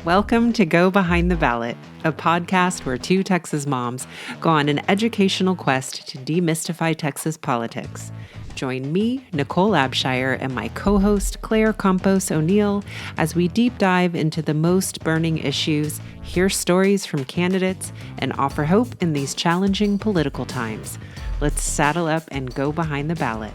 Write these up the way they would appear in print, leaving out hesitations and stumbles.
Welcome to Go Behind the Ballot, a podcast where two Texas moms go on an educational quest to demystify Texas politics. Join me, Nichole Abshire, and my co-host Claire Campos O'Neill as we deep dive into the most burning issues, hear stories from candidates, and offer hope in these challenging political times. Let's saddle up and go behind the ballot.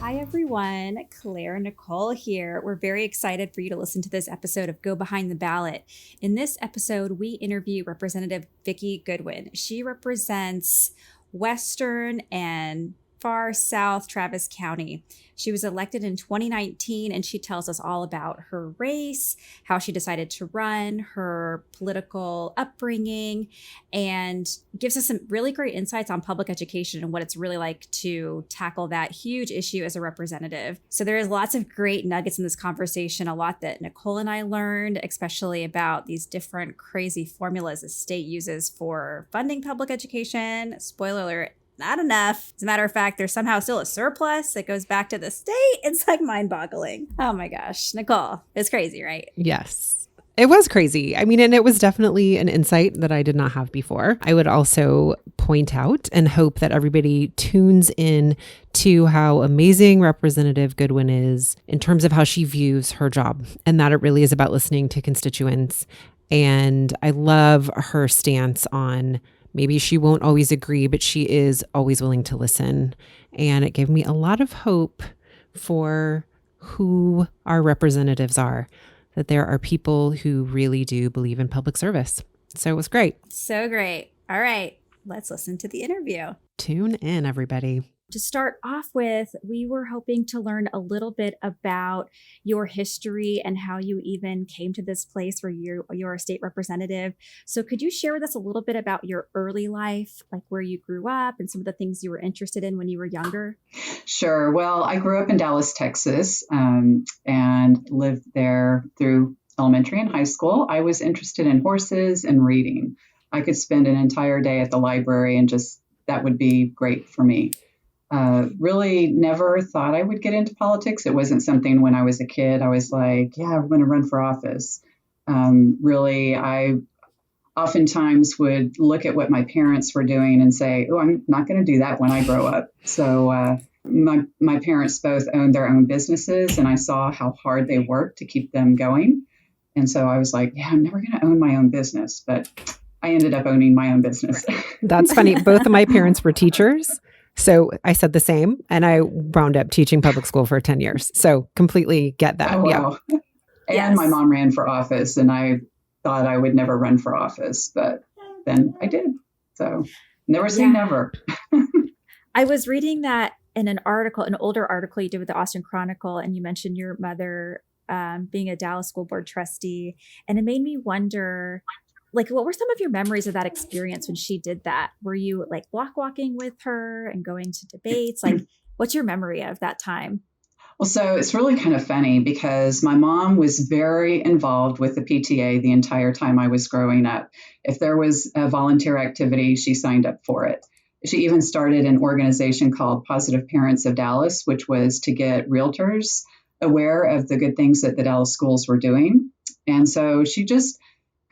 Hi everyone, Claire and Nichole here. We're very excited for you to listen to this episode of Go Behind the Ballot. In this episode, we interview Representative Vikki Goodwin. She represents Western and far south Travis County. She was elected in 2019, and she tells us all about her race, how she decided to run, her political upbringing, and gives us some really great insights on public education and what it's really like to tackle that huge issue as a representative. So there is lots of great nuggets in this conversation, a lot that Nichole and I learned, especially about these different crazy formulas the state uses for funding public education. Spoiler alert, not enough. As a matter of fact, there's somehow still a surplus that goes back to the state. It's like mind-boggling. Oh my gosh, Nichole, it's crazy, right? Yes. It was crazy. I mean, and it was definitely an insight that I did not have before. I would also point out and hope that everybody tunes in to how amazing Representative Goodwin is in terms of how she views her job, and that it really is about listening to constituents. And I love her stance on maybe she won't always agree, but she is always willing to listen. And it gave me a lot of hope for who our representatives are, that there are people who really do believe in public service. So it was great. So great. All right, let's listen to the interview. Tune in, everybody. To start off with, we were hoping to learn a little bit about your history and how you even came to this place where you're a state representative. So could you share with us a little bit about your early life, like where you grew up and some of the things you were interested in when you were younger? Sure. Well, I grew up in Dallas, Texas, and lived there through elementary and high school. I was interested in horses and reading. I could spend an entire day at the library and that would be great for me. Really never thought I would get into politics. It wasn't something when I was a kid. I was like, yeah, I'm going to run for office. Really, I oftentimes would look at what my parents were doing and say, oh, I'm not going to do that when I grow up. So my parents both owned their own businesses, and I saw how hard they worked to keep them going. And so I was like, yeah, I'm never going to own my own business. But I ended up owning my own business. That's funny. Both of my parents were teachers. So I said the same, and I wound up teaching public school for 10 years. So completely get that. Oh, wow. Yeah. And yes. My mom ran for office, and I thought I would never run for office, but then I did. So never say never. I was reading that in an older article you did with the Austin Chronicle, and you mentioned your mother being a Dallas School Board trustee. And it made me wonder, like, what were some of your memories of that experience when she did that? Were you like block walking with her and going to debates? Like, what's your memory of that time? Well, so it's really kind of funny because my mom was very involved with the PTA the entire time I was growing up. If there was a volunteer activity, she signed up for it. She even started an organization called Positive Parents of Dallas, which was to get realtors aware of the good things that the Dallas schools were doing. And so she just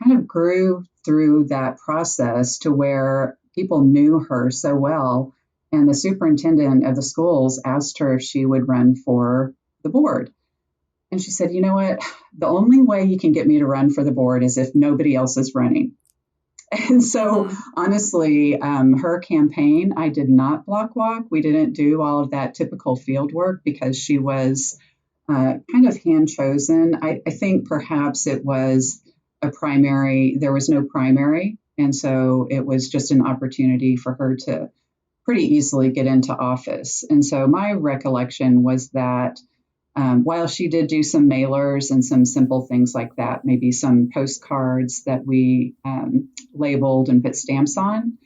kind of grew through that process to where people knew her so well. And the superintendent of the schools asked her if she would run for the board. And she said, you know what? The only way you can get me to run for the board is if nobody else is running. And so honestly, her campaign, I did not block walk. We didn't do all of that typical field work because she was kind of hand chosen. I think perhaps it was a primary. There was no primary. And so it was just an opportunity for her to pretty easily get into office. And so my recollection was that while she did do some mailers and some simple things like that, maybe some postcards that we labeled and put stamps on,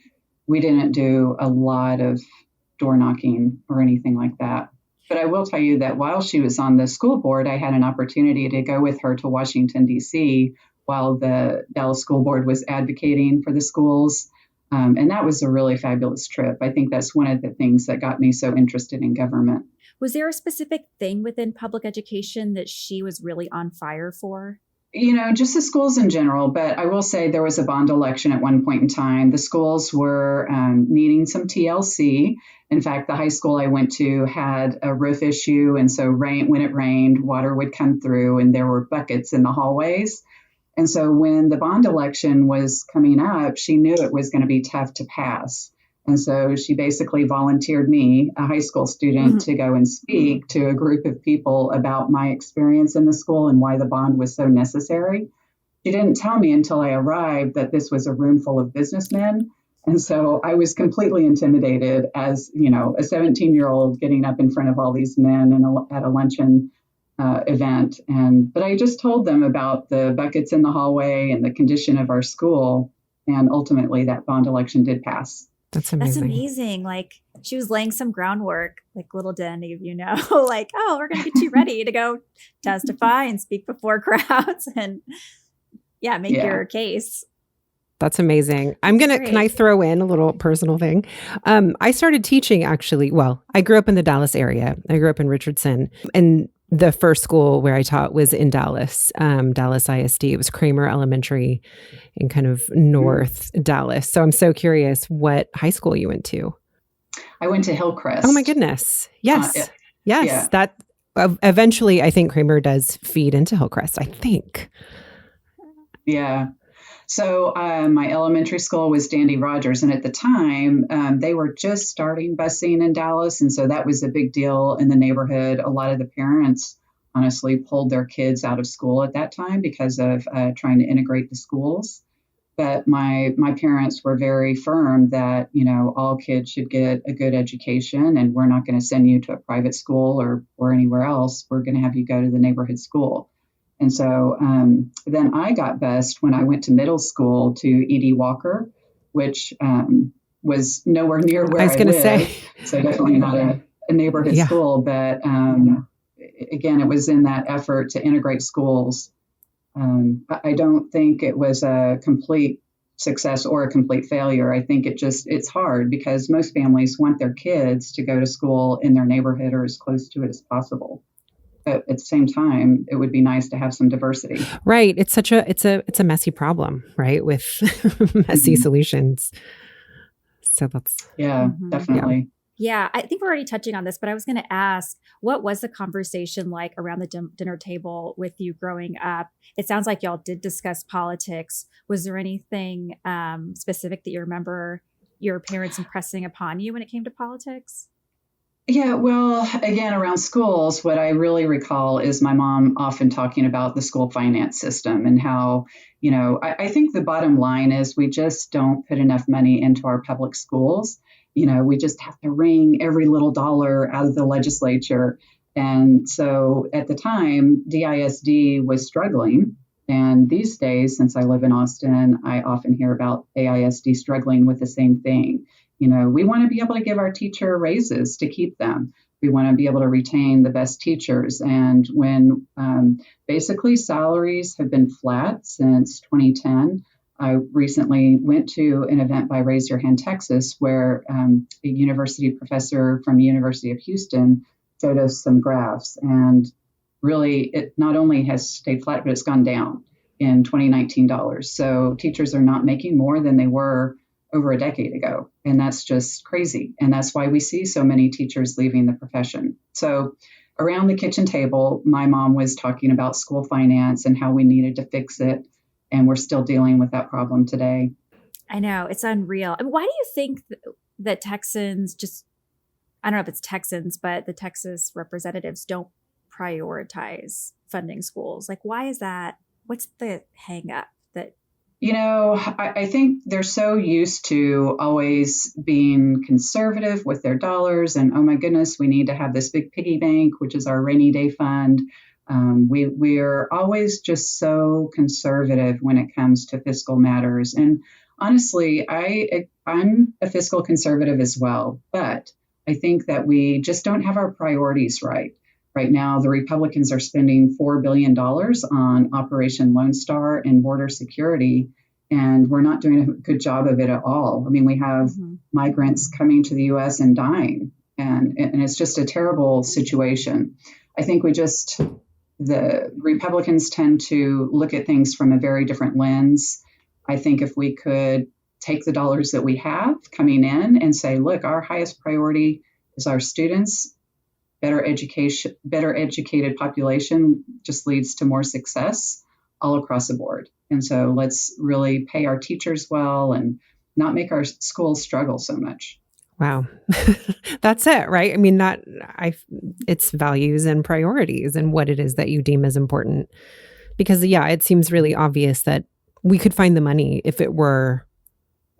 we didn't do a lot of door knocking or anything like that. But I will tell you that while she was on the school board, I had an opportunity to go with her to Washington, D.C., while the Dallas School Board was advocating for the schools. And that was a really fabulous trip. I think that's one of the things that got me so interested in government. Was there a specific thing within public education that she was really on fire for? Just the schools in general. But I will say there was a bond election at one point in time. The schools were needing some TLC. In fact, the high school I went to had a roof issue. And so when it rained, water would come through and there were buckets in the hallways. And so when the bond election was coming up, she knew it was going to be tough to pass. And so she basically volunteered me, a high school student, to go and speak to a group of people about my experience in the school and why the bond was so necessary. She didn't tell me until I arrived that this was a room full of businessmen. And so I was completely intimidated as, a 17-year-old getting up in front of all these men at a luncheon event. But I just told them about the buckets in the hallway and the condition of our school. And ultimately that bond election did pass. That's amazing. That's amazing. Like she was laying some groundwork, like little did any of you know, like, oh, we're going to get you ready to go testify and speak before crowds and make your case. That's amazing. Can I throw in a little personal thing? I started teaching actually. Well, I grew up in the Dallas area. I grew up in Richardson, and the first school where I taught was in Dallas, Dallas ISD. It was Kramer Elementary in kind of North Dallas. So I'm so curious what high school you went to. I went to Hillcrest. Oh my goodness. Yes. Yes. Yeah. That eventually I think Kramer does feed into Hillcrest, I think. Yeah. So my elementary school was Dandy Rogers. And at the time, they were just starting busing in Dallas. And so that was a big deal in the neighborhood. A lot of the parents honestly pulled their kids out of school at that time because of trying to integrate the schools. But my parents were very firm that, all kids should get a good education and we're not going to send you to a private school or anywhere else. We're going to have you go to the neighborhood school. And so then I got bused when I went to middle school to E.D. Walker, which was nowhere near where I was going to say. So definitely not a neighborhood school. But again, it was in that effort to integrate schools. I don't think it was a complete success or a complete failure. I think it's hard because most families want their kids to go to school in their neighborhood or as close to it as possible. But at the same time, it would be nice to have some diversity. Right. It's a messy problem, right? With messy solutions. So that's definitely. Yeah, I think we're already touching on this, but I was going to ask, what was the conversation like around the dinner table with you growing up? It sounds like y'all did discuss politics. Was there anything specific that you remember your parents impressing upon you when it came to politics? Yeah, well, again, around schools, what I really recall is my mom often talking about the school finance system and how, I think the bottom line is we just don't put enough money into our public schools. We just have to wring every little dollar out of the legislature. And so at the time, DISD was struggling. And these days, since I live in Austin, I often hear about AISD struggling with the same thing. We want to be able to give our teacher raises to keep them. We want to be able to retain the best teachers. And when basically salaries have been flat since 2010, I recently went to an event by Raise Your Hand Texas where a university professor from the University of Houston showed us some graphs. And really, it not only has stayed flat, but it's gone down in 2019 dollars. So teachers are not making more than they were over a decade ago. And that's just crazy. And that's why we see so many teachers leaving the profession. So around the kitchen table, my mom was talking about school finance and how we needed to fix it. And we're still dealing with that problem today. I know, it's unreal. Why do you think that Texans I don't know if it's Texans, but the Texas representatives don't prioritize funding schools? Like, why is that? What's the hang up that? I think they're so used to always being conservative with their dollars and, oh my goodness, we need to have this big piggy bank, which is our rainy day fund. We're always just so conservative when it comes to fiscal matters. And honestly, I'm a fiscal conservative as well, but I think that we just don't have our priorities right. Right now, the Republicans are spending $4 billion on Operation Lone Star and border security. And we're not doing a good job of it at all. I mean, we have migrants coming to the U.S. and dying, and it's just a terrible situation. I think the Republicans tend to look at things from a very different lens. I think if we could take the dollars that we have coming in and say, look, our highest priority is our students. Better education, better educated population just leads to more success all across the board. And so let's really pay our teachers well and not make our schools struggle so much. Wow. That's it, right? I mean, it's values and priorities and what it is that you deem as important. Because, yeah, it seems really obvious that we could find the money if it were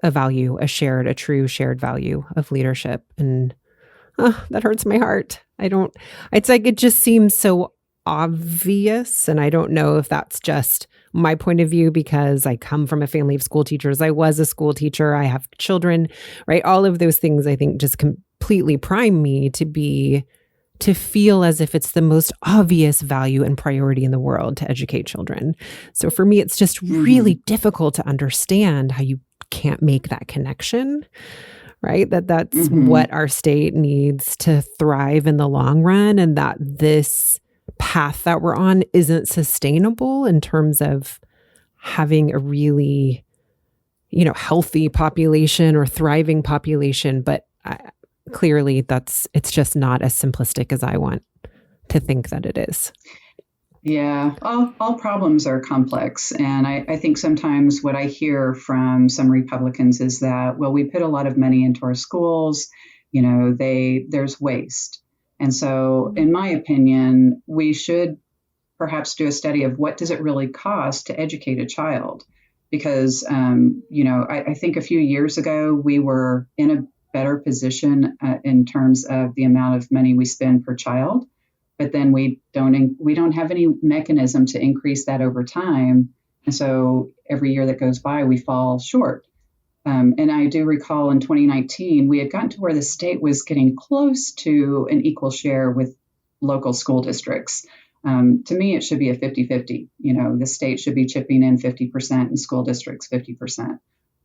a value, a true shared value of leadership. And that hurts my heart. It's like, it just seems so obvious. And I don't know if that's just my point of view because I come from a family of school teachers. I was a school teacher. I have children, right? All of those things I think just completely prime me to feel as if it's the most obvious value and priority in the world to educate children. So for me, it's just really difficult to understand how you can't make that connection, right? That's what our state needs to thrive in the long run, and that this path that we're on isn't sustainable in terms of having a really, healthy population or thriving population. But clearly it's just not as simplistic as I want to think that it is. Yeah, all problems are complex. And I think sometimes what I hear from some Republicans is that, well, we put a lot of money into our schools, there's waste. And so, in my opinion, we should perhaps do a study of what does it really cost to educate a child? Because, I think a few years ago, we were in a better position in terms of the amount of money we spend per child. But then we don't have any mechanism to increase that over time. And so every year that goes by, we fall short. And I do recall in 2019, we had gotten to where the state was getting close to an equal share with local school districts. To me, it should be a 50-50. The state should be chipping in 50% and school districts 50%.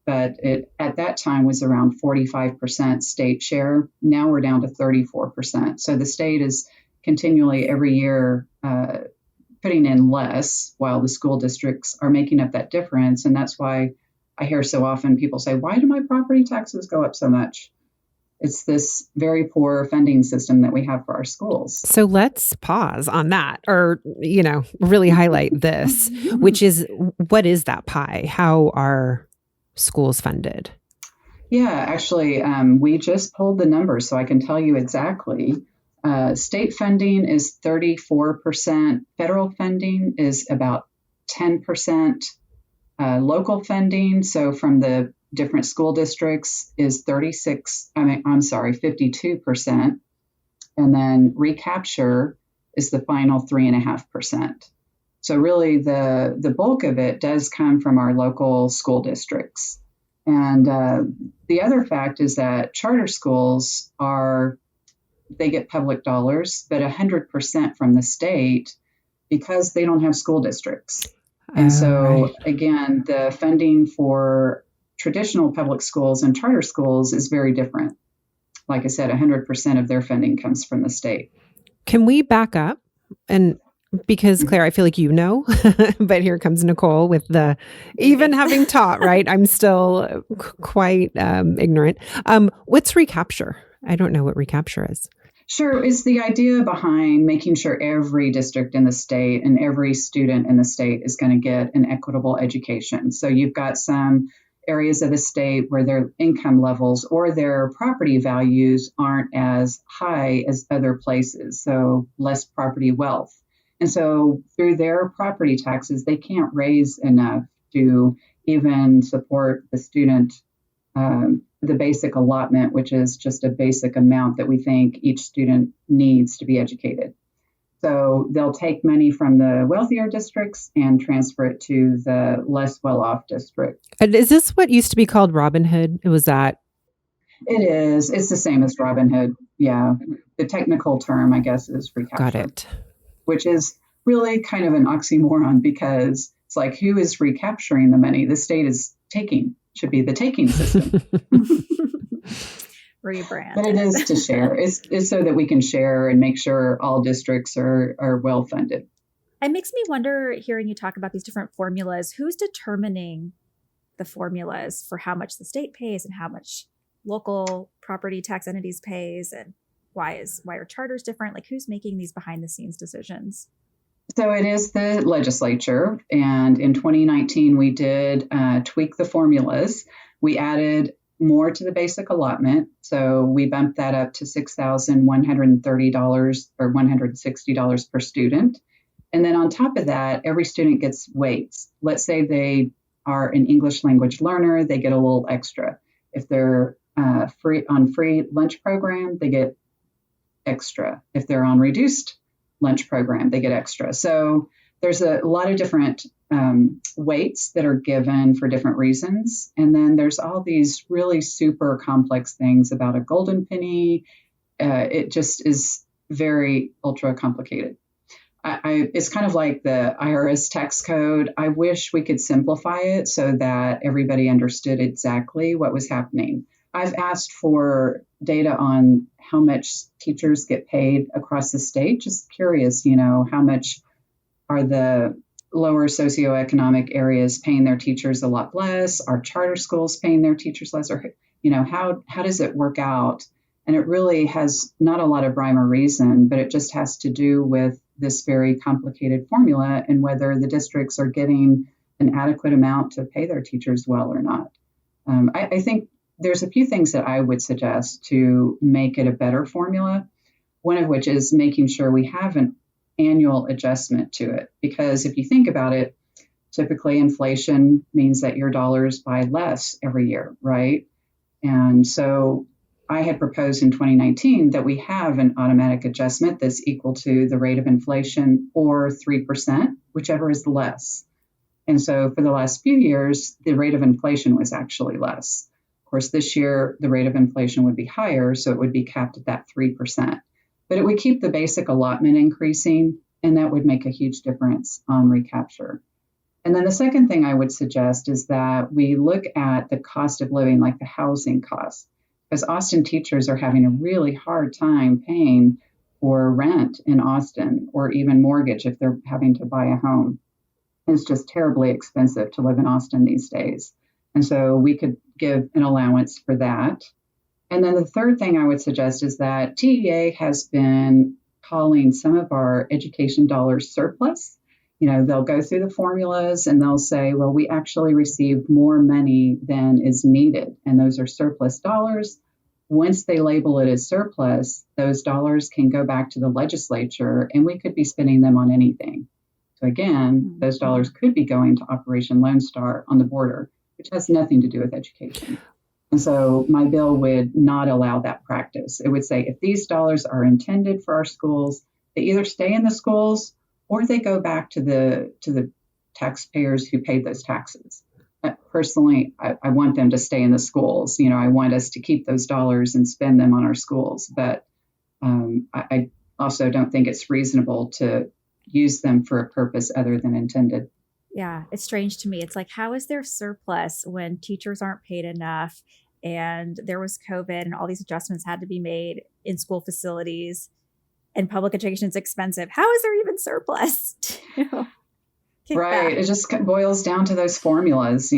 But it at that time was around 45% state share. Now we're down to 34%. So the state is continually every year putting in less while the school districts are making up that difference. And that's why I hear so often people say, why do my property taxes go up so much? It's this very poor funding system that we have for our schools. So let's pause on that or, really highlight this, which is, what is that pie? How are schools funded? Yeah, actually, we just pulled the numbers so I can tell you exactly. State funding is 34%. Federal funding is about 10%. Local funding, so from the different school districts, is 52%. And then recapture is the final 3.5%. So really the bulk of it does come from our local school districts. And the other fact is that charter schools they get public dollars, but 100% from the state because they don't have school districts. And so, again, the funding for traditional public schools and charter schools is very different. Like I said, 100% of their funding comes from the state. Can we back up? And because, Claire, I feel like but here comes Nichole with even having taught, right? I'm still quite ignorant. What's recapture? I don't know what recapture is. Sure. It's the idea behind making sure every district in the state and every student in the state is going to get an equitable education. So you've got some areas of the state where their income levels or their property values aren't as high as other places, so less property wealth. And so through their property taxes, they can't raise enough to even support the student the basic allotment, which is just a basic amount that we think each student needs to be educated. So they'll take money from the wealthier districts and transfer it to the less well-off district. And is this what used to be called Robin Hood? Was that? It is. It's the same as Robin Hood. Yeah. The technical term, I guess, is recapture. Got it. Which is really kind of an oxymoron because It's like, who is recapturing the money? The state is taking, should be the taking system. Rebrand. But it is to share. It's so that we can share and make sure all districts are well funded. It makes me wonder, hearing you talk about these different formulas, who's determining the formulas for how much the state pays and how much local property tax entities pays, and why are charters different? Like, who's making these behind the scenes decisions? So it is the legislature. And in 2019, we did tweak the formulas. We added more to the basic allotment. So we bumped that up to $6,130 or $160 per student. And then on top of that, every student gets weights. Let's say they are an English language learner, they get a little extra. If they're free lunch program, they get extra. If they're on reduced lunch program, they get extra. So there's a lot of different weights that are given for different reasons. And then there's all these really super complex things about a golden penny. It just is very ultra complicated. It's kind of like the IRS tax code. I wish we could simplify it so that everybody understood exactly what was happening. I've asked for data on how much teachers get paid across the state. Just curious, how much are the lower socioeconomic areas paying their teachers a lot less? Are charter schools paying their teachers less? Or, how does it work out? And it really has not a lot of rhyme or reason, but it just has to do with this very complicated formula and whether the districts are getting an adequate amount to pay their teachers well or not. I think there's a few things that I would suggest to make it a better formula, one of which is making sure we have an annual adjustment to it. Because if you think about it, typically inflation means that your dollars buy less every year, right? And so I had proposed in 2019 that we have an automatic adjustment that's equal to the rate of inflation or 3%, whichever is less. And so for the last few years, the rate of inflation was actually less. Of course, this year, the rate of inflation would be higher, so it would be capped at that 3%. But it would keep the basic allotment increasing, and that would make a huge difference on recapture. And then the second thing I would suggest is that we look at the cost of living, like the housing costs, because Austin teachers are having a really hard time paying for rent in Austin or even mortgage if they're having to buy a home. It's just terribly expensive to live in Austin these days. And so we could give an allowance for that. And then the third thing I would suggest is that TEA has been calling some of our education dollars surplus. They'll go through the formulas and they'll say, well, we actually received more money than is needed. And those are surplus dollars. Once they label it as surplus, those dollars can go back to the legislature and we could be spending them on anything. So again, those dollars could be going to Operation Lone Star on the border, which has nothing to do with education. And so my bill would not allow that practice. It would say if these dollars are intended for our schools, they either stay in the schools or they go back to the taxpayers who paid those taxes. Personally, I want them to stay in the schools. I want us to keep those dollars and spend them on our schools. But I also don't think it's reasonable to use them for a purpose other than intended. Yeah, it's strange to me. It's like, how is there surplus when teachers aren't paid enough and there was COVID and all these adjustments had to be made in school facilities and public education is expensive? How is there even surplus? Right. It just boils down to those formulas,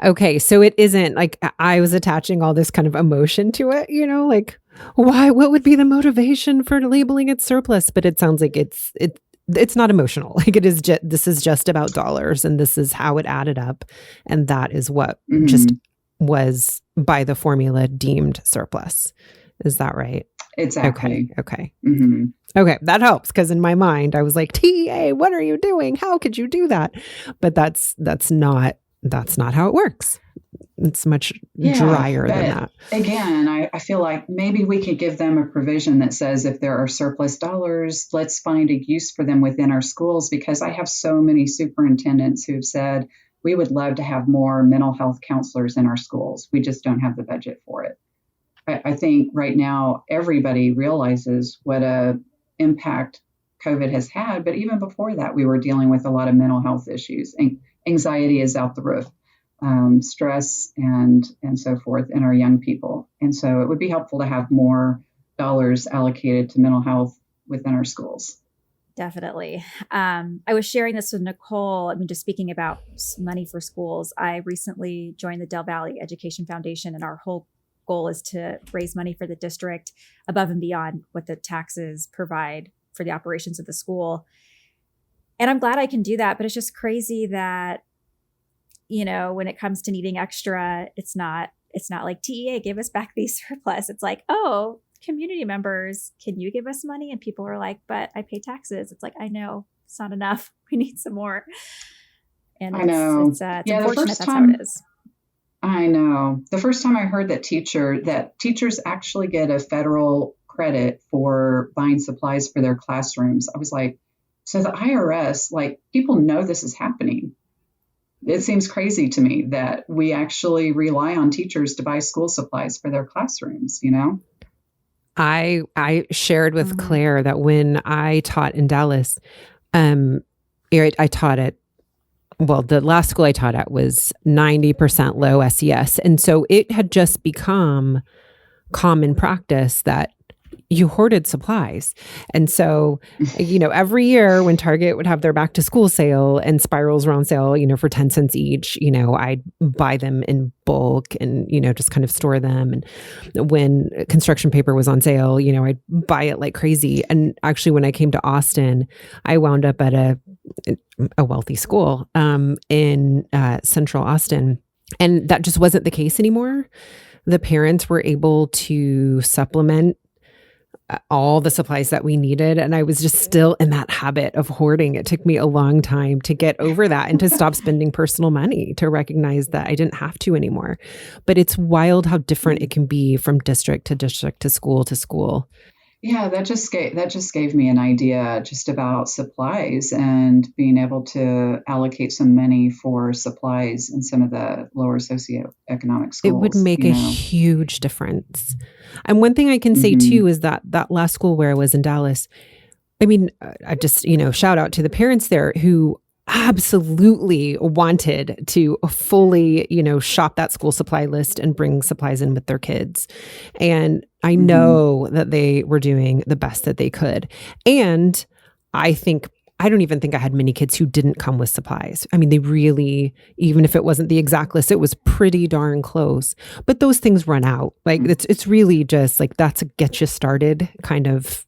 Okay. So it isn't like I was attaching all this kind of emotion to it, like what would be the motivation for labeling it surplus? But it sounds like it's not emotional. Like it is this is just about dollars and this is how it added up. And that is what just was by the formula deemed surplus. Is that right? Exactly. Okay. Mm-hmm. Okay. That helps. Cause in my mind I was like, TEA, what are you doing? How could you do that? But that's not how it works. It's much drier than that. Again, I feel like maybe we could give them a provision that says if there are surplus dollars, let's find a use for them within our schools, because I have so many superintendents who've said, we would love to have more mental health counselors in our schools. We just don't have the budget for it. I think right now everybody realizes what a impact COVID has had. But even before that, we were dealing with a lot of mental health issues. Anxiety is out the roof, stress and so forth in our young people. And so it would be helpful to have more dollars allocated to mental health within our schools. Definitely. I was sharing this with Nichole. I mean, just speaking about money for schools, I recently joined the Del Valley Education Foundation, and our whole goal is to raise money for the district above and beyond what the taxes provide for the operations of the school. And I'm glad I can do that, but it's just crazy that, when it comes to needing extra, it's not like TEA gave us back the surplus. It's like, oh, community members, can you give us money? And people are like, but I pay taxes. It's like, I know it's not enough. We need some more. And I know. It's unfortunate that's how it is. I know. The first time I heard that teachers actually get a federal credit for buying supplies for their classrooms, I was like, so the IRS, people know this is happening. It seems crazy to me that we actually rely on teachers to buy school supplies for their classrooms, I shared with Claire that when I taught in Dallas, I taught at, the last school I taught at was 90% low SES. And so it had just become common practice that you hoarded supplies. And so, every year when Target would have their back to school sale and spirals were on sale, for 10 cents each, I'd buy them in bulk and, just kind of store them. And when construction paper was on sale, I'd buy it like crazy. And actually, when I came to Austin, I wound up at a wealthy school in central Austin. And that just wasn't the case anymore. The parents were able to supplement all the supplies that we needed. And I was just still in that habit of hoarding. It took me a long time to get over that and to stop spending personal money, to recognize that I didn't have to anymore. But it's wild how different it can be from district to district, to school to school. Yeah, that just gave me an idea just about supplies and being able to allocate some money for supplies in some of the lower socioeconomic schools. It would make a huge difference. And one thing I can say too is that last school where I was in Dallas, I mean, I just, shout out to the parents there who absolutely wanted to fully, shop that school supply list and bring supplies in with their kids. And I know that they were doing the best that they could. And I don't even think I had many kids who didn't come with supplies. I mean, they really, even if it wasn't the exact list, it was pretty darn close. But those things run out. It's really just that's a get you started kind of,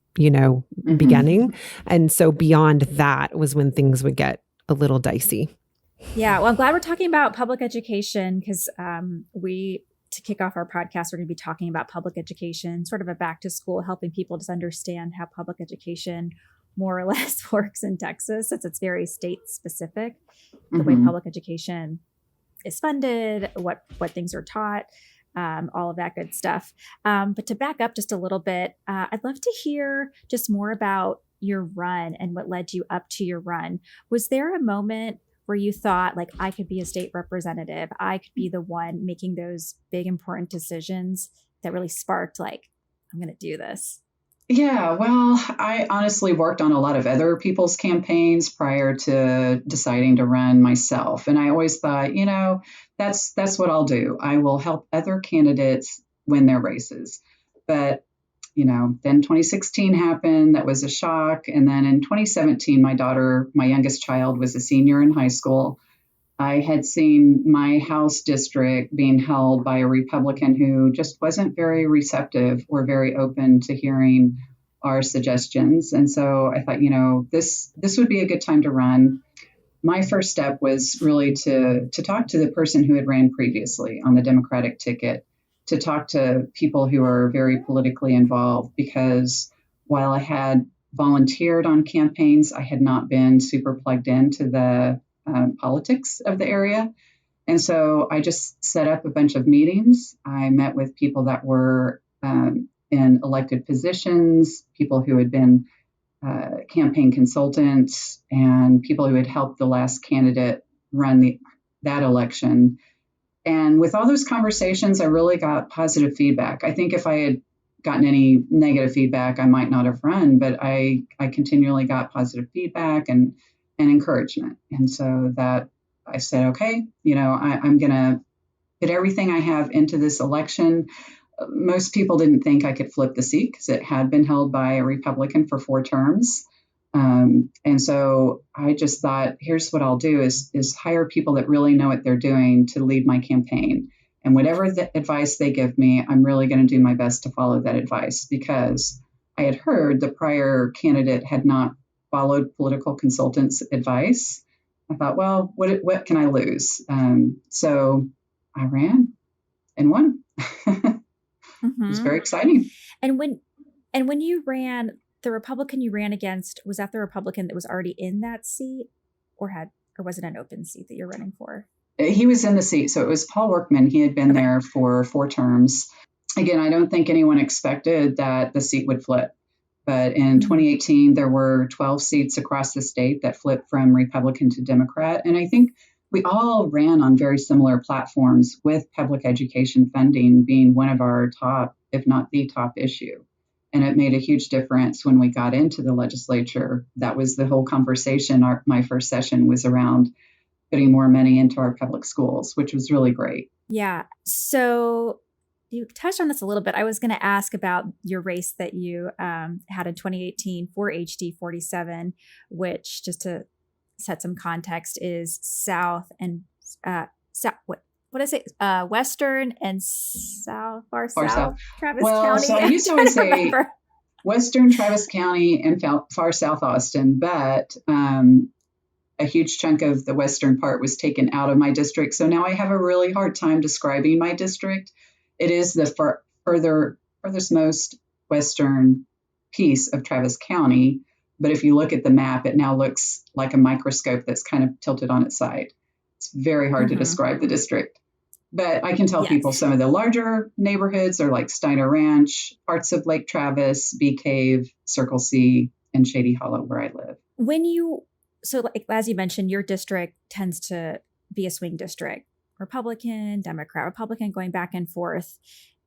beginning. And so beyond that was when things would get a little dicey. Yeah. Well, I'm glad we're talking about public education because to kick off our podcast, we're going to be talking about public education, sort of a back to school, helping people just understand how public education more or less works in Texas, since it's very state specific, the way public education is funded, what things are taught, all of that good stuff. But to back up just a little bit, I'd love to hear just more about your run and what led you up to your run. Was there a moment where you thought I could be a state representative, I could be the one making those big, important decisions that really sparked I'm going to do this? Yeah, well, I honestly worked on a lot of other people's campaigns prior to deciding to run myself. And I always thought, that's what I'll do. I will help other candidates win their races. But then 2016 happened. That was a shock. And then in 2017, my youngest child, was a senior in high school. I had seen my House district being held by a Republican who just wasn't very receptive or very open to hearing our suggestions. And so I thought, this would be a good time to run. My first step was really to talk to the person who had ran previously on the Democratic ticket, to talk to people who are very politically involved, because while I had volunteered on campaigns, I had not been super plugged into the politics of the area. And so I just set up a bunch of meetings. I met with people that were in elected positions, people who had been campaign consultants, and people who had helped the last candidate run that election. And with all those conversations, I really got positive feedback. I think if I had gotten any negative feedback, I might not have run, but I continually got positive feedback and encouragement. And so that I said, okay, I'm going to put everything I have into this election. Most people didn't think I could flip the seat because it had been held by a Republican for 4 terms. And so I just thought, here's what I'll do is hire people that really know what they're doing to lead my campaign. And whatever the advice they give me, I'm really going to do my best to follow that advice, because I had heard the prior candidate had not followed political consultants' advice. I thought, well, what can I lose? So I ran and won. It was very exciting. And when you ran, the Republican you ran against, was that the Republican that was already in that seat, or was it an open seat that you're running for? He was in the seat. So it was Paul Workman. He had been there for 4 terms. Again, I don't think anyone expected that the seat would flip. But in 2018, there were 12 seats across the state that flipped from Republican to Democrat. And I think we all ran on very similar platforms, with public education funding being one of our top, if not the top issue. And it made a huge difference when we got into the legislature. That was the whole conversation. My first session was around putting more money into our public schools, which was really great. Yeah. So you touched on this a little bit. I was going to ask about your race that you had in 2018 for HD 47, which, just to set some context, is South and what is it? Western and far south Travis County. So I used to always say Western Travis County and far south Austin, but a huge chunk of the western part was taken out of my district. So now I have a really hard time describing my district. It is the furthest most western piece of Travis County. But if you look at the map, it now looks like a microscope that's kind of tilted on its side. It's very hard to describe the district. But I can tell people some of the larger neighborhoods are like Steiner Ranch, parts of Lake Travis, Bee Cave, Circle C, and Shady Hollow, where I live. So like, as you mentioned, your district tends to be a swing district, Republican, Democrat, Republican, going back and forth.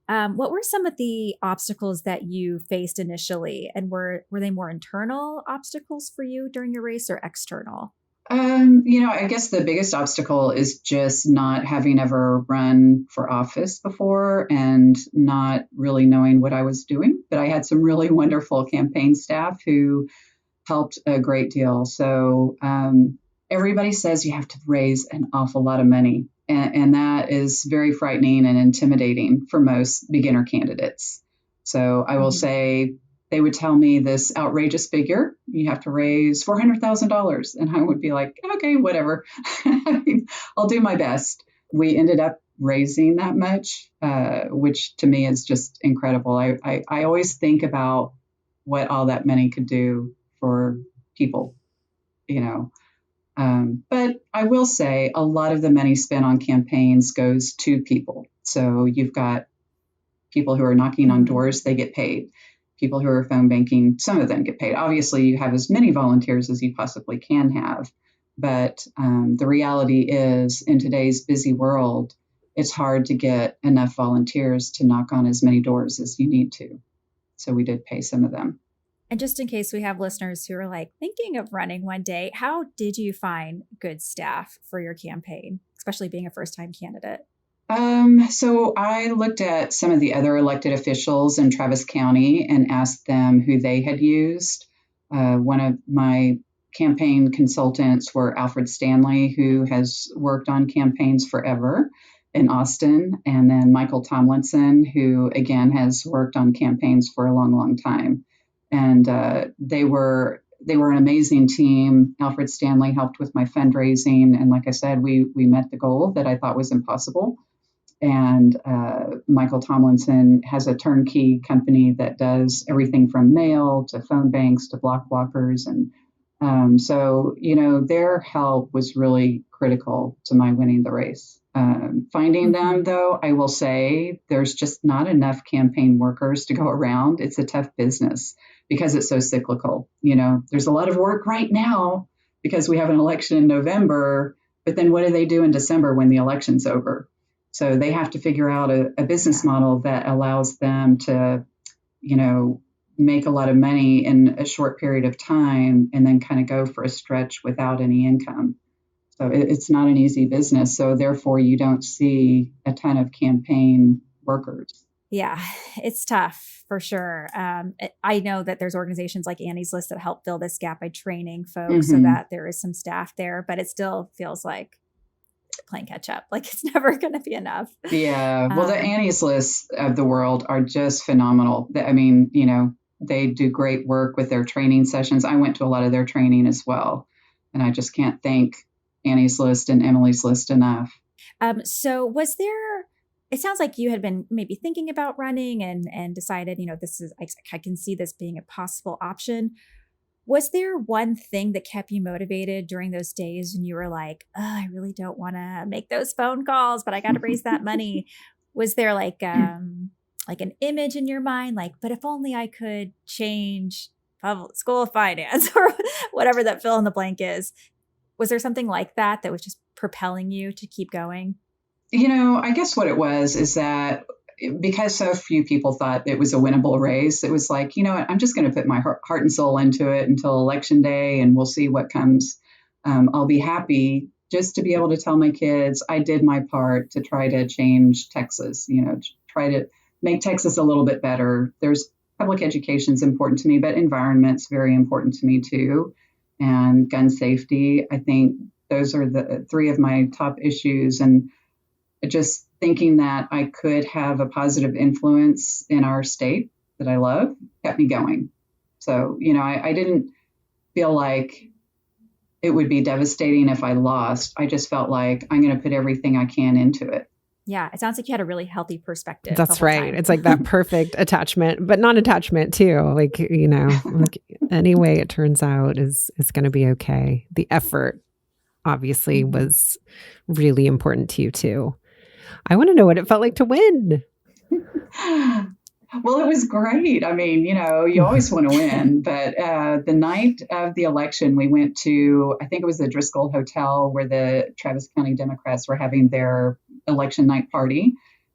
What were some of the obstacles that you faced initially? And were they more internal obstacles for you during your race, or external? I guess the biggest obstacle is just not having ever run for office before and not really knowing what I was doing. But I had some really wonderful campaign staff who helped a great deal. So everybody says you have to raise an awful lot of money. And that is very frightening and intimidating for most beginner candidates. So I will say, they would tell me this outrageous figure, you have to raise $400,000. And I would be like, okay, whatever. I'll do my best. We ended up raising that much, which to me is just incredible. I always think about what all that money could do for people, But I will say a lot of the money spent on campaigns goes to people. So you've got people who are knocking on doors, they get paid. People who are phone banking, some of them get paid. Obviously, you have as many volunteers as you possibly can have. But the reality is, in today's busy world, it's hard to get enough volunteers to knock on as many doors as you need to. So we did pay some of them. And just in case we have listeners who are like thinking of running one day, how did you find good staff for your campaign, especially being a first-time candidate? So I looked at some of the other elected officials in Travis County and asked them who they had used. One of my campaign consultants were Alfred Stanley, who has worked on campaigns forever in Austin, and then Michael Tomlinson, who again has worked on campaigns for a long, long time. And they were an amazing team. Alfred Stanley helped with my fundraising, and like I said, we met the goal that I thought was impossible. And Michael Tomlinson has a turnkey company that does everything from mail to phone banks to block walkers. And so, their help was really critical to my winning the race. Finding them, though, I will say there's just not enough campaign workers to go around. It's a tough business because it's so cyclical. There's a lot of work right now because we have an election in November, but then what do they do in December when the election's over? So they have to figure out a business model that allows them to make a lot of money in a short period of time and then kind of go for a stretch without any income. So it's not an easy business. So therefore, you don't see a ton of campaign workers. Yeah, it's tough for sure. I know that there's organizations like Annie's List that help fill this gap by training folks so that there is some staff there, but it still feels like playing catch up. Like it's never going to be enough. Yeah. Well, the Annie's List of the world are just phenomenal. I mean, they do great work with their training sessions. I went to a lot of their training as well. And I just can't thank Annie's List and Emily's List enough. So was there, it sounds like you had been maybe thinking about running and decided, I can see this being a possible option. Was there one thing that kept you motivated during those days when you were like, oh, I really don't want to make those phone calls, but I got to raise that money? Was there like an image in your mind, like, but if only I could change public school finance or whatever that fill in the blank is? Was there something like that was just propelling you to keep going? I guess what it was is that because so few people thought it was a winnable race, it was like, I'm just going to put my heart and soul into it until election day and we'll see what comes. I'll be happy just to be able to tell my kids I did my part to try to change Texas, try to make Texas a little bit better. There's public education is important to me, but environment's very important to me too. And gun safety, I think those are the three of my top issues. And just thinking that I could have a positive influence in our state that I love kept me going. So, I didn't feel like it would be devastating if I lost. I just felt like I'm going to put everything I can into it. Yeah, it sounds like you had a really healthy perspective. That's right. Time. It's like that perfect attachment, but non-attachment too. Like, like any way it turns out is going to be okay. The effort obviously was really important to you too. I want to know what it felt like to win. Well, it was great. I mean, you always want to win. But the night of the election, we went to, I think it was the Driscoll Hotel where the Travis County Democrats were having their election night party.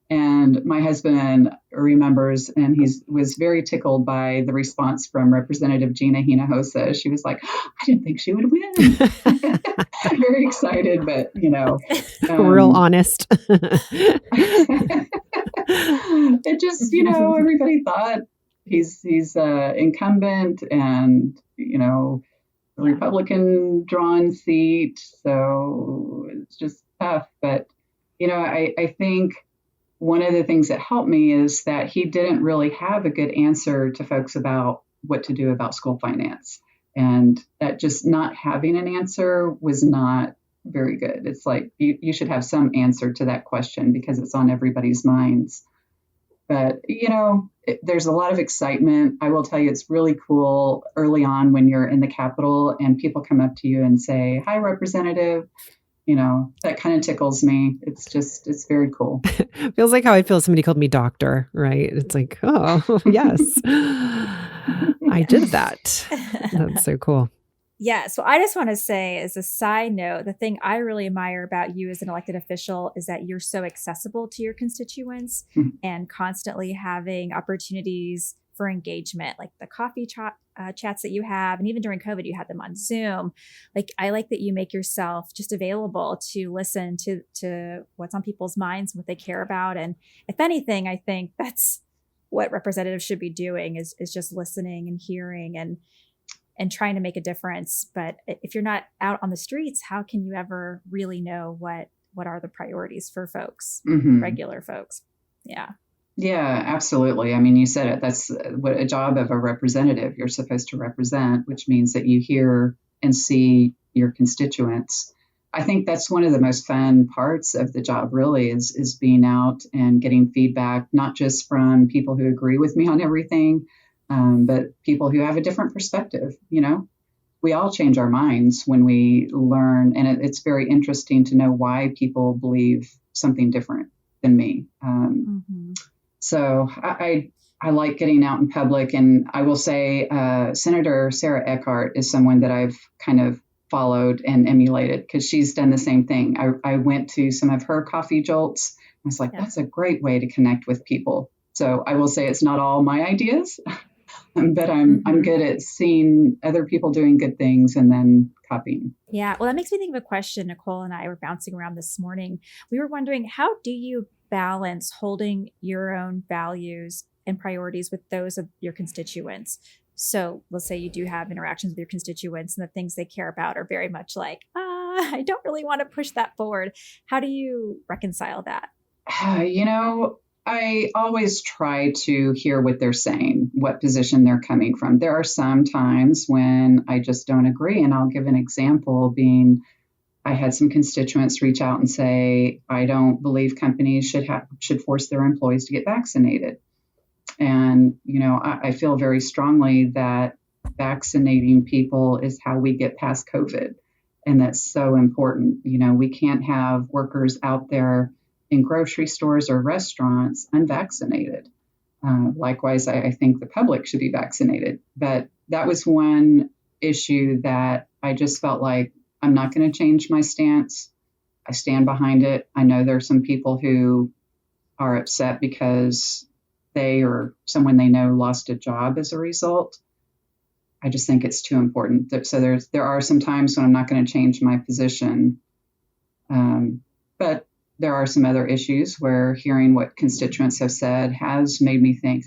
And my husband remembers, and he was very tickled by the response from Representative Gina Hinojosa. She was like, I didn't think she would win. Very excited, but, real honest. It just, everybody thought he's incumbent and, a Republican drawn seat. So it's just tough. But, I think one of the things that helped me is that he didn't really have a good answer to folks about what to do about school finance. And that just not having an answer was not very good. It's like you should have some answer to that question because it's on everybody's minds. But, there's a lot of excitement. I will tell you, it's really cool early on when you're in the Capitol and people come up to you and say, hi, Representative. That kind of tickles me. It's very cool. Feels like how I'd feel if somebody called me doctor, right? It's like, oh, yes, I did that. That's so cool. Yeah. So I just want to say as a side note, the thing I really admire about you as an elected official is that you're so accessible to your constituents and constantly having opportunities for engagement, like the coffee chats that you have. And even during COVID, you had them on Zoom. Like, I like that you make yourself just available to listen to what's on people's minds, what they care about. And if anything, I think that's what representatives should be doing is just listening and hearing and trying to make a difference. But if you're not out on the streets, how can you ever really know what are the priorities for folks, regular folks? Yeah. Yeah, absolutely. I mean, you said it. That's what a job of a representative. You're supposed to represent, which means that you hear and see your constituents. I think that's one of the most fun parts of the job, really, is being out and getting feedback, not just from people who agree with me on everything, but people who have a different perspective. We all change our minds when we learn, and it's very interesting to know why people believe something different than me. So I like getting out in public, and I will say Senator Sarah Eckhart is someone that I've kind of followed and emulated because she's done the same thing. I went to some of her coffee jolts. I was like, that's a great way to connect with people. So I will say it's not all my ideas, but I'm good at seeing other people doing good things and then copying. Yeah. Well, that makes me think of a question Nichole and I were bouncing around this morning. We were wondering, how do you balance holding your own values and priorities with those of your constituents? So let's say you do have interactions with your constituents and the things they care about are very much like, I don't really want to push that forward. How do you reconcile that? I always try to hear what they're saying, what position they're coming from. There are some times when I just don't agree. And I'll give an example being I had some constituents reach out and say, I don't believe companies should force their employees to get vaccinated. And, I feel very strongly that vaccinating people is how we get past COVID. And that's so important. We can't have workers out there in grocery stores or restaurants unvaccinated. Likewise, I think the public should be vaccinated. But that was one issue that I just felt like I'm not going to change my stance. I stand behind it. I know there are some people who are upset because they or someone they know lost a job as a result. I just think it's too important. So there are some times when I'm not going to change my position. But there are some other issues where hearing what constituents have said has made me think,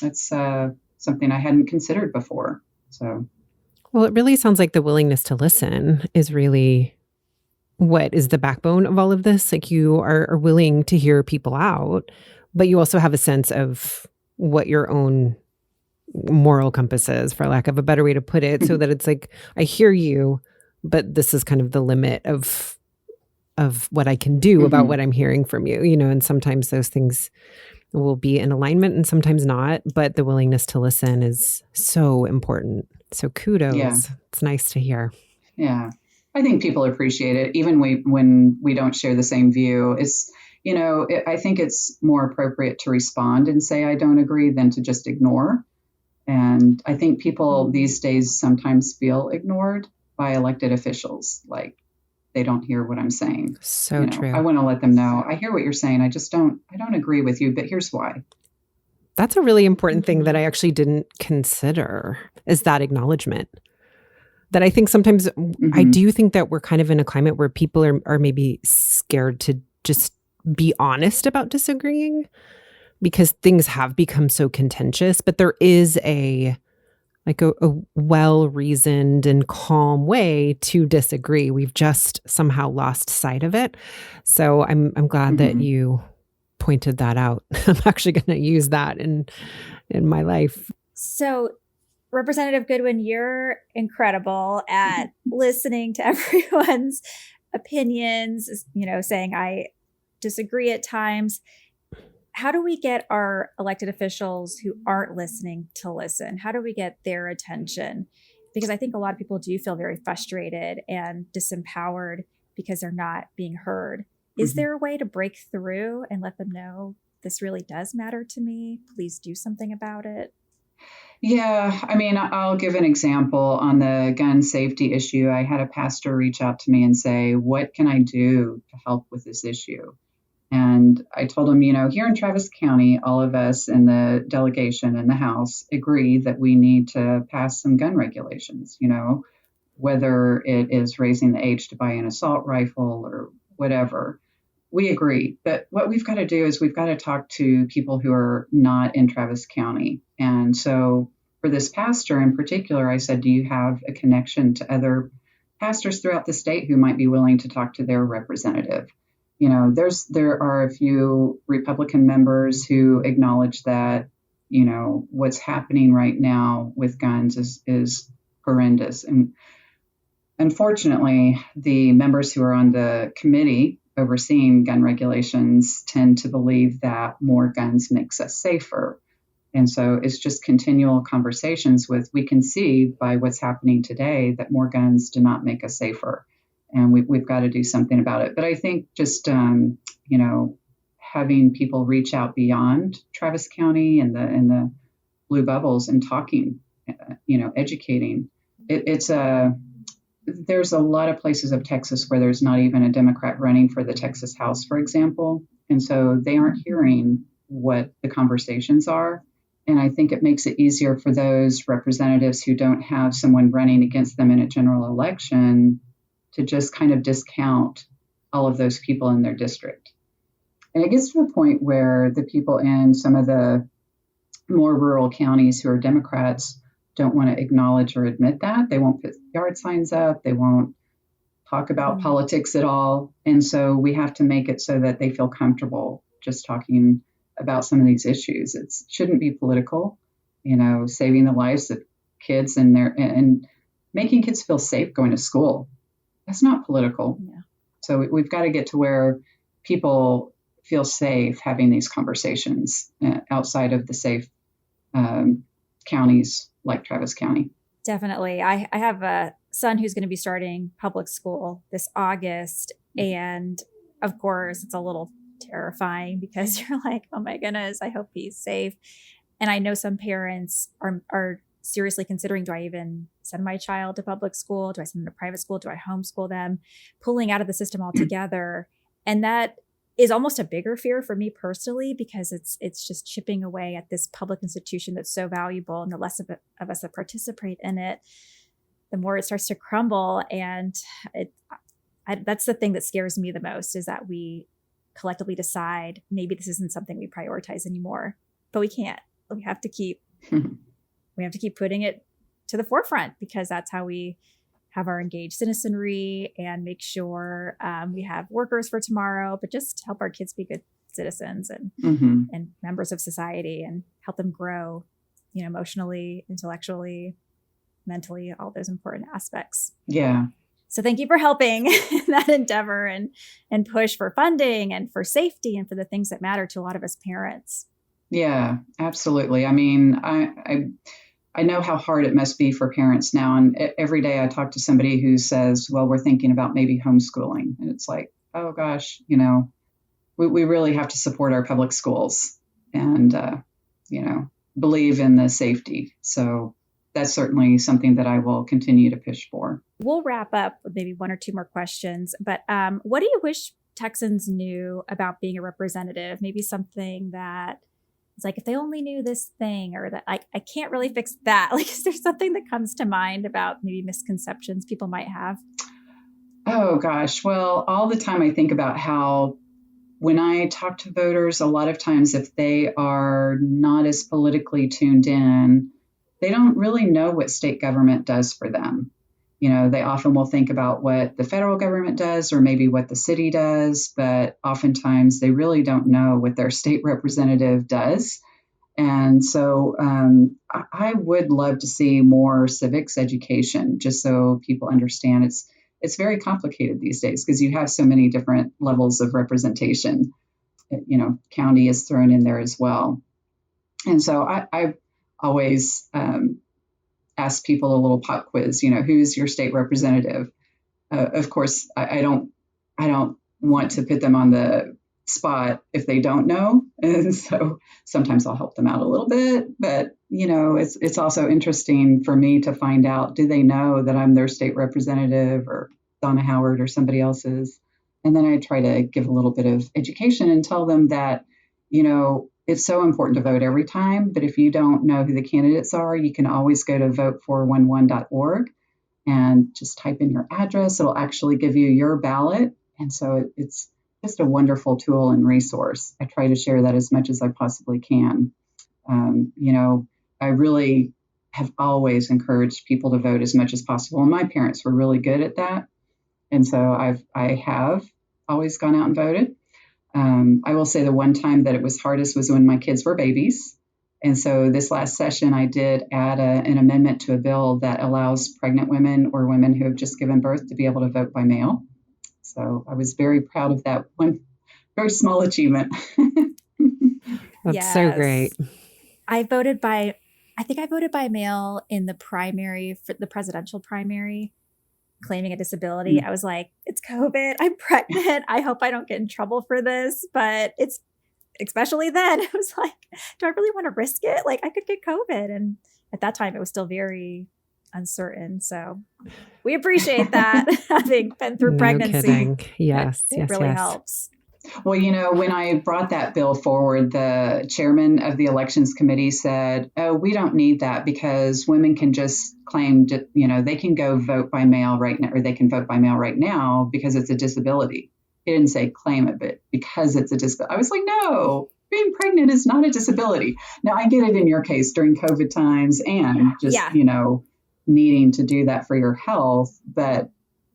that's something I hadn't considered before. So, well, it really sounds like the willingness to listen is really what is the backbone of all of this. Like you are willing to hear people out, but you also have a sense of what your own moral compass is, for lack of a better way to put it, so that it's like, I hear you, but this is kind of the limit of what I can do about what I'm hearing from you, and sometimes those things will be in alignment and sometimes not, but the willingness to listen is so important. So kudos. Yeah. It's nice to hear. Yeah. I think people appreciate it, even when we don't share the same view. It's, I think it's more appropriate to respond and say, I don't agree than to just ignore. And I think people these days sometimes feel ignored by elected officials. Like, they don't hear what I'm saying. So true. I want to let them know, I hear what you're saying. I don't agree with you, but here's why. That's a really important thing that I actually didn't consider, is that acknowledgement. That I think sometimes I do think that we're kind of in a climate where people are maybe scared to just be honest about disagreeing because things have become so contentious, but there is a well-reasoned and calm way to disagree. We've just somehow lost sight of it. So I'm glad that you pointed that out. I'm actually going to use that in my life. So Representative Goodwin, you're incredible at listening to everyone's opinions, saying I disagree at times. How do we get our elected officials who aren't listening to listen? How do we get their attention? Because I think a lot of people do feel very frustrated and disempowered because they're not being heard. Is there a way to break through and let them know this really does matter to me? Please do something about it. Yeah, I'll give an example on the gun safety issue. I had a pastor reach out to me and say, what can I do to help with this issue? And I told him, here in Travis County, all of us in the delegation in the House agree that we need to pass some gun regulations, whether it is raising the age to buy an assault rifle or whatever. We agree. But what we've got to do is we've got to talk to people who are not in Travis County. And so for this pastor in particular, I said, do you have a connection to other pastors throughout the state who might be willing to talk to their representative? There are a few Republican members who acknowledge that, what's happening right now with guns is horrendous. And unfortunately, the members who are on the committee overseeing gun regulations tend to believe that more guns makes us safer. And so it's just continual conversations we can see by what's happening today that more guns do not make us safer. And we've got to do something about it. But I think just, having people reach out beyond Travis County and the blue bubbles and talking, educating. There's a lot of places of Texas where there's not even a Democrat running for the Texas House, for example. And so they aren't hearing what the conversations are. And I think it makes it easier for those representatives who don't have someone running against them in a general election to just kind of discount all of those people in their district. And it gets to a point where the people in some of the more rural counties who are Democrats don't want to acknowledge or admit that. They won't put yard signs up. They won't talk about politics at all. And so we have to make it so that they feel comfortable just talking about some of these issues. It shouldn't be political, saving the lives of kids and making kids feel safe going to school. That's not political. Yeah. So we've got to get to where people feel safe having these conversations outside of the safe counties like Travis County. Definitely. I have a son who's going to be starting public school this August. And of course, it's a little terrifying because you're like, oh my goodness, I hope he's safe. And I know some parents are seriously considering, do I even send my child to public school? Do I send them to private school? Do I homeschool them? Pulling out of the system altogether. And that is almost a bigger fear for me personally, because it's just chipping away at this public institution that's so valuable. And the less of us that participate in it, the more it starts to crumble. And that's the thing that scares me the most, is that we collectively decide maybe this isn't something we prioritize anymore, but we can't. We have to keep putting it to the forefront, because that's how we have our engaged citizenry and make sure we have workers for tomorrow, but just help our kids be good citizens and members of society, and help them grow, emotionally, intellectually, mentally, all those important aspects. Yeah. So thank you for helping that endeavor and push for funding and for safety and for the things that matter to a lot of us parents. Yeah, absolutely. I mean, I know how hard it must be for parents now. And every day I talk to somebody who says, well, we're thinking about maybe homeschooling. And it's like, oh gosh, we really have to support our public schools and, believe in the safety. So that's certainly something that I will continue to push for. We'll wrap up with maybe one or two more questions, but what do you wish Texans knew about being a representative? Maybe something that it's like, if they only knew this thing, or that I can't really fix that. Like, is there something that comes to mind about maybe misconceptions people might have? Oh gosh. Well, all the time I think about how when I talk to voters, a lot of times if they are not as politically tuned in, they don't really know what state government does for them. They often will think about what the federal government does or maybe what the city does, but oftentimes they really don't know what their state representative does. And so I would love to see more civics education, just so people understand it's very complicated these days because you have so many different levels of representation. County is thrown in there as well. And so I always ask people a little pop quiz, who's your state representative? Of course, I don't want to put them on the spot if they don't know. And so sometimes I'll help them out a little bit, but it's also interesting for me to find out, do they know that I'm their state representative or Donna Howard or somebody else's? And then I try to give a little bit of education and tell them that, it's so important to vote every time, but if you don't know who the candidates are, you can always go to vote411.org and just type in your address. It'll actually give you your ballot. And so it's just a wonderful tool and resource. I try to share that as much as I possibly can. I really have always encouraged people to vote as much as possible. And my parents were really good at that. And so I have always gone out and voted. I will say the one time that it was hardest was when my kids were babies. And so this last session, I did add an amendment to a bill that allows pregnant women or women who have just given birth to be able to vote by mail. So I was very proud of that one very small achievement. That's so great. I voted by mail in the primary, for the presidential primary, claiming a disability. I was like, it's COVID. I'm pregnant. I hope I don't get in trouble for this. But it's, especially then, it was like, do I really want to risk it? Like, I could get COVID. And at that time, it was still very uncertain. So we appreciate that, having been through pregnancy. Kidding. Yes. It really helps. Well, when I brought that bill forward, the chairman of the elections committee said, "Oh, we don't need that because women can just claim, they can go vote by mail right now, or they can vote by mail right now because it's a disability." He didn't say claim it, but because it's a disability. I was like, no, being pregnant is not a disability. Now, I get it in your case during COVID times and just, needing to do that for your health, but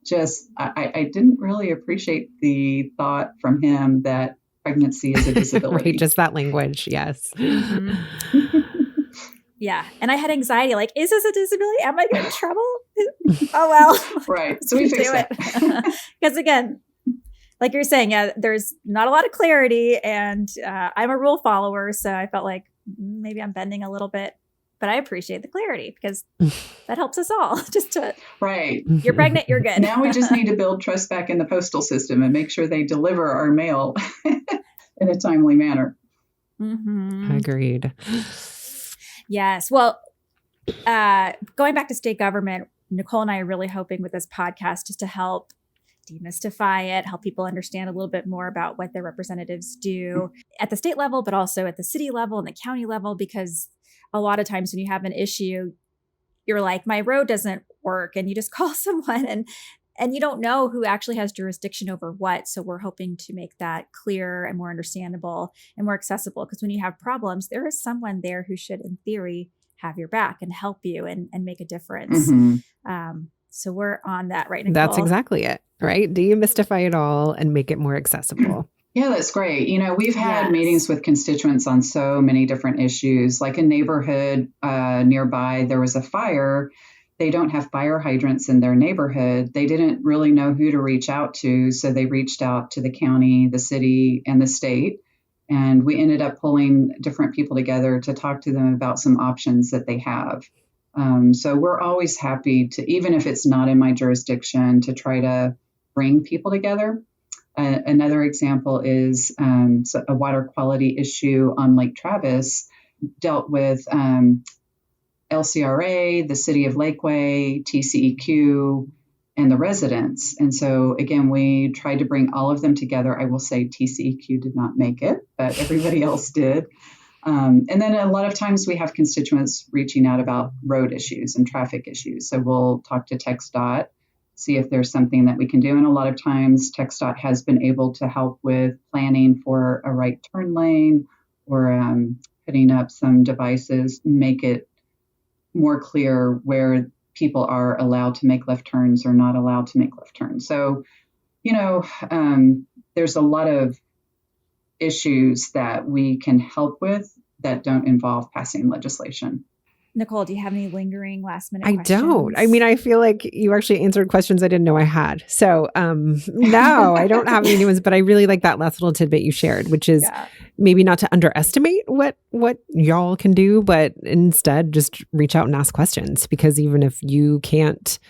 just I didn't really appreciate the thought from him that pregnancy is a disability. Right, just that language. Yes. Mm-hmm. Yeah. And I had anxiety, like, is this a disability? Am I getting in trouble? Oh, well. Right. So we fixed it. Because again, like you're saying, there's not a lot of clarity, and I'm a rule follower. So I felt like maybe I'm bending a little bit. But I appreciate the clarity because that helps us all. Right. You're pregnant, you're good. Now we just need to build trust back in the postal system and make sure they deliver our mail in a timely manner. Mm-hmm. Agreed. Yes. Well, going back to state government, Nichole and I are really hoping with this podcast just to help demystify it, help people understand a little bit more about what their representatives do at the state level, but also at the city level and the county level, because a lot of times when you have an issue, you're like, my road doesn't work, and you just call someone and you don't know who actually has jurisdiction over what. So we're hoping to make that clearer and more understandable and more accessible, because when you have problems, there is someone there who should, in theory, have your back and help you and make a difference. Mm-hmm. So we're on that, right, Nichole? That's exactly it, right? Demystify it all and make it more accessible. Yeah, that's great. We've had meetings with constituents on so many different issues. Like a neighborhood nearby, there was a fire. They don't have fire hydrants in their neighborhood. They didn't really know who to reach out to. So they reached out to the county, the city, and the state. And we ended up pulling different people together to talk to them about some options that they have. So we're always happy to, even if it's not in my jurisdiction, to try to bring people together. Another example is a water quality issue on Lake Travis dealt with LCRA, the city of Lakeway, TCEQ, and the residents. And so, again, we tried to bring all of them together. I will say TCEQ did not make it, but everybody else did. And then a lot of times we have constituents reaching out about road issues and traffic issues. So we'll talk to TxDOT, see if there's something that we can do. And a lot of times TxDOT has been able to help with planning for a right turn lane or putting up some devices, make it more clear where people are allowed to make left turns or not allowed to make left turns. So, there's a lot of issues that we can help with that don't involve passing legislation. Nichole, do you have any lingering last minute questions? I don't. I mean, I feel like you actually answered questions I didn't know I had. So no, I don't have any new ones, but I really like that last little tidbit you shared, which is maybe not to underestimate what y'all can do, but instead just reach out and ask questions, because even if you can't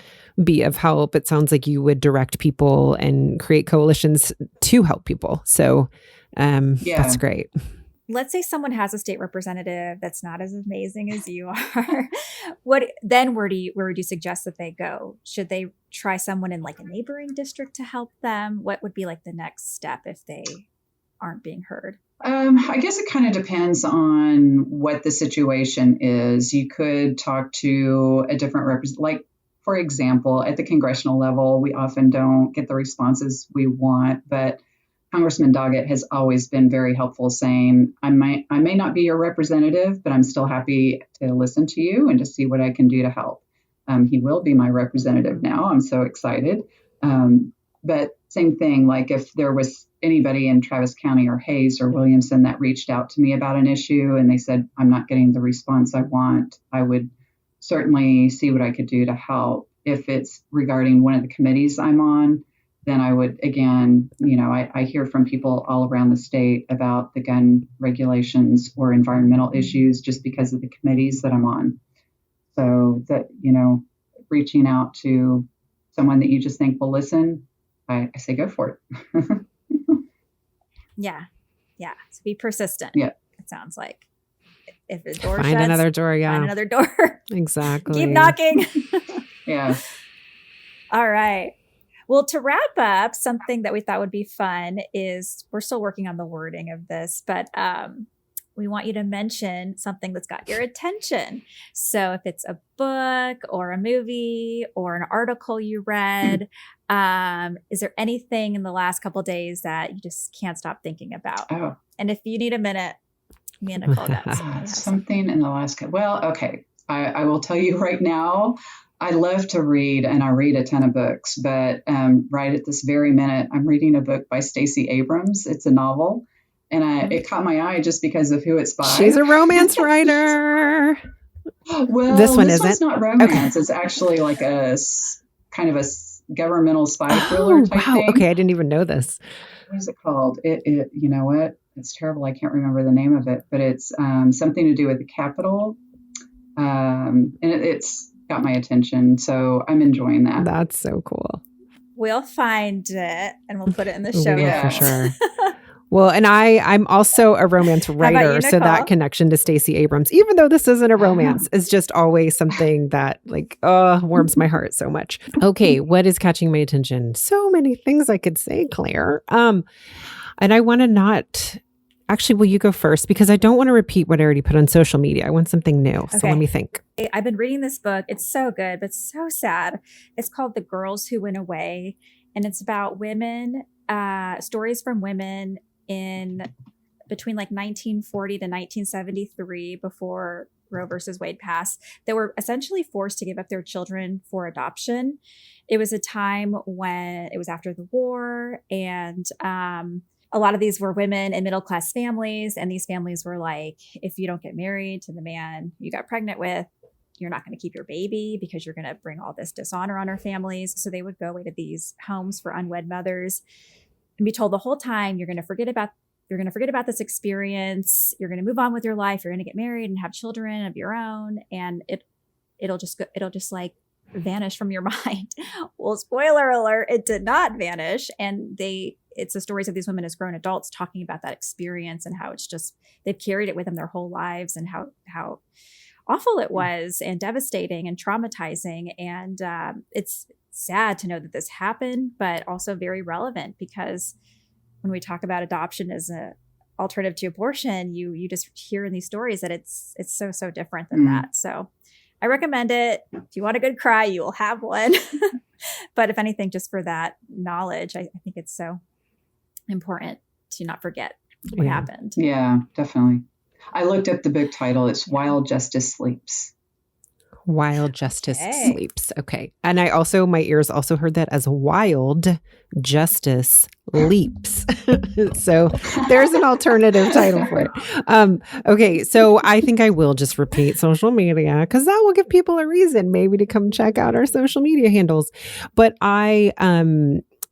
be of help, it sounds like you would direct people and create coalitions to help people. So that's great. Let's say someone has a state representative that's not as amazing as you are. Where would you suggest that they go? Should they try someone in like a neighboring district to help them? What would be like the next step if they aren't being heard? I guess it kind of depends on what the situation is. You could talk to a different representative. Like, for example, at the congressional level, we often don't get the responses we want, but Congressman Doggett has always been very helpful, saying, I may not be your representative, but I'm still happy to listen to you and to see what I can do to help. He will be my representative now. I'm so excited. But same thing, like if there was anybody in Travis County or Hayes or Williamson that reached out to me about an issue and they said, I'm not getting the response I want, I would certainly see what I could do to help. If it's regarding one of the committees I'm on, then I would, again, I hear from people all around the state about the gun regulations or environmental issues just because of the committees that I'm on. So that, reaching out to someone that you just think will listen, I say go for it. Yeah. So be persistent. Yeah. It sounds like. If a door find shuts, another door. Yeah. Find another door. Exactly. Keep knocking. Yeah. All right. Well, to wrap up, something that we thought would be fun is we're still working on the wording of this, but we want you to mention something that's got your attention. So if it's a book or a movie or an article you read, is there anything in the last couple of days that you just can't stop thinking about? Oh. And if you need a minute, me and Nichole got something in the last. Well, okay. I will tell you right now, I love to read and I read a ton of books, but right at this very minute, I'm reading a book by Stacey Abrams. It's a novel. And it caught my eye just because of who it's by. She's a romance writer. Well, this one's not romance. Okay. It's actually like a kind of a governmental spy thriller type thing. Okay, I didn't even know this. What is it called? It you know what? It's terrible. I can't remember the name of it, but it's something to do with the Capitol. And it's got my attention. So I'm enjoying that. That's so cool. We'll find it and we'll put it in the show notes. For sure. Well, and I'm also a romance writer, so that connection to Stacey Abrams, even though this isn't a romance, is just always something that warms my heart so much. Okay, what is catching my attention? So many things I could say, Claire. And I want to not... Actually, will you go first? Because I don't want to repeat what I already put on social media. I want something new. Okay. So let me think. I've been reading this book. It's so good, but so sad. It's called The Girls Who Went Away. And it's about women, stories from women in between like 1940 to 1973, before Roe versus Wade passed, that were essentially forced to give up their children for adoption. It was a time when it was after the war, and a lot of these were women in middle-class families, and these families were like, if you don't get married to the man you got pregnant with, you're not going to keep your baby because you're going to bring all this dishonor on our families. So they would go away to these homes for unwed mothers and be told the whole time, you're going to forget about this experience. You're going to move on with your life. You're going to get married and have children of your own, and it'll just like vanish from your mind. Well, spoiler alert, it did not vanish, and it's the stories of these women as grown adults talking about that experience and how it's just, they've carried it with them their whole lives, and how awful it was and devastating and traumatizing. And it's sad to know that this happened, but also very relevant, because when we talk about adoption as an alternative to abortion, you just hear in these stories that it's so different than that. So I recommend it. If you want a good cry, you will have one. But if anything, just for that knowledge, I think it's so important to not forget what happened. Yeah, definitely. I looked up the book title. It's While Justice Sleeps. While Justice Sleeps. Okay. And my ears also heard that as Wild Justice Leaps. So there's an alternative title for it. Okay. So I think I will just repeat social media, because that will give people a reason maybe to come check out our social media handles. But I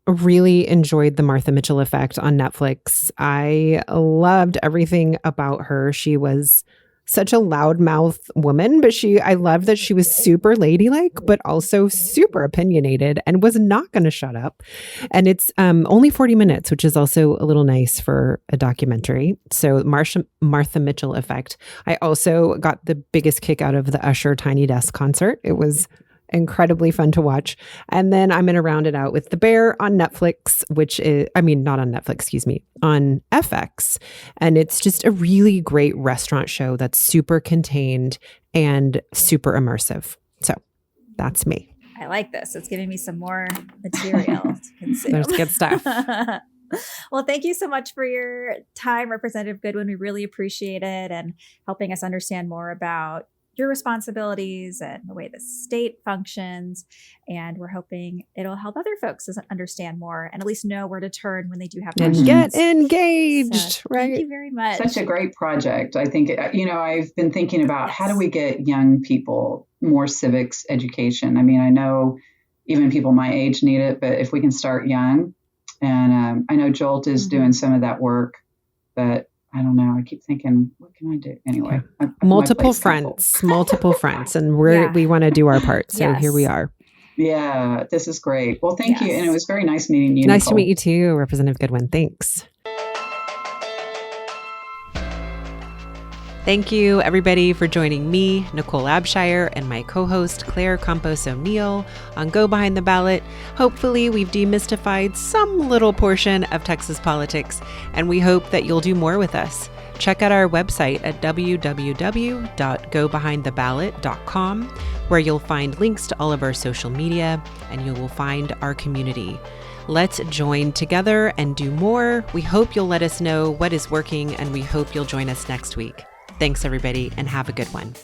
really enjoyed The Martha Mitchell Effect on Netflix. I loved everything about her. She was such a loudmouth woman, but I loved that she was super ladylike, but also super opinionated and was not going to shut up. And it's only 40 minutes, which is also a little nice for a documentary. So Martha Mitchell Effect. I also got the biggest kick out of the Usher Tiny Desk concert. It was incredibly fun to watch. And then I'm going to round it out with The Bear on Netflix, not on Netflix, on FX. And it's just a really great restaurant show that's super contained and super immersive. So that's me. I like this. It's giving me some more material to consume. There's good stuff. Well, thank you so much for your time, Representative Goodwin. We really appreciate it, and helping us understand more about your responsibilities and the way the state functions. And we're hoping it'll help other folks understand more and at least know where to turn when they do have questions. And get engaged, so, right? Thank you very much. Such a great project. I think, I've been thinking about how do we get young people more civics education? I mean, I know even people my age need it, but if we can start young, and I know Jolt is doing some of that work, but I don't know. I keep thinking, what can I do? Anyway. Multiple fronts. And we want to do our part. So here we are. Yeah, this is great. Well, thank you. And it was very nice meeting you, Nice Nichole. to meet you too, Representative Goodwin. Thanks. Thank you, everybody, for joining me, Nichole Abshire, and my co-host, Claire Campos O'Neill, on Go Behind the Ballot. Hopefully, we've demystified some little portion of Texas politics, and we hope that you'll do more with us. Check out our website at www.gobehindtheballot.com, where you'll find links to all of our social media, and you will find our community. Let's join together and do more. We hope you'll let us know what is working, and we hope you'll join us next week. Thanks, everybody, and have a good one.